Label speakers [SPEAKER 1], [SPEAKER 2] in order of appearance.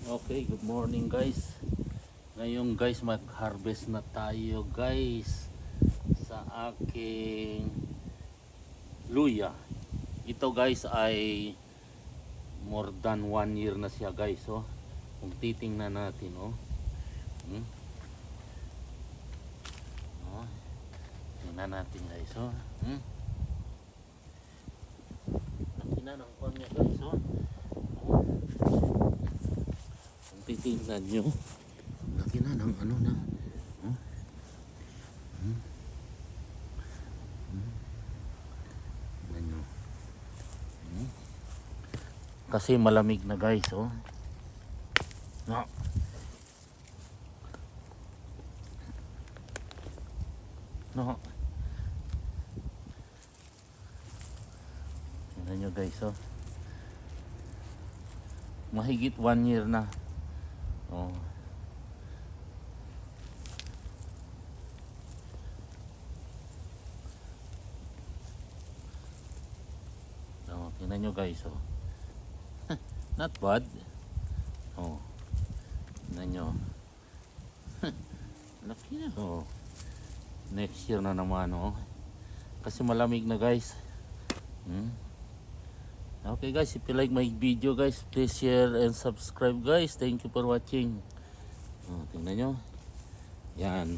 [SPEAKER 1] Okay, good morning guys. Ngayon guys, mag-harvest na tayo guys sa aking luya. Ito guys ay more than 1 year na siya guys. Oh. Kung titingnan natin oh. Oh. Tingnan natin guys oh. Laki na ng kwan niya guys oh. Titingnan nyo, laki na ng ano na tingnan nyo kasi malamig na guys oh. No. No. Tingnan nyo guys oh, mahigit 1 year na. Oh. Oh, tingnan nyo guys oh. Not bad. Oh. Tingnan nyo. Laki na oh. Next year na naman oh. Kasi malamig na guys. Okay guys, if you like my video guys, please share and subscribe guys. Thank you for watching. Oh, tingnan nyo. Yan.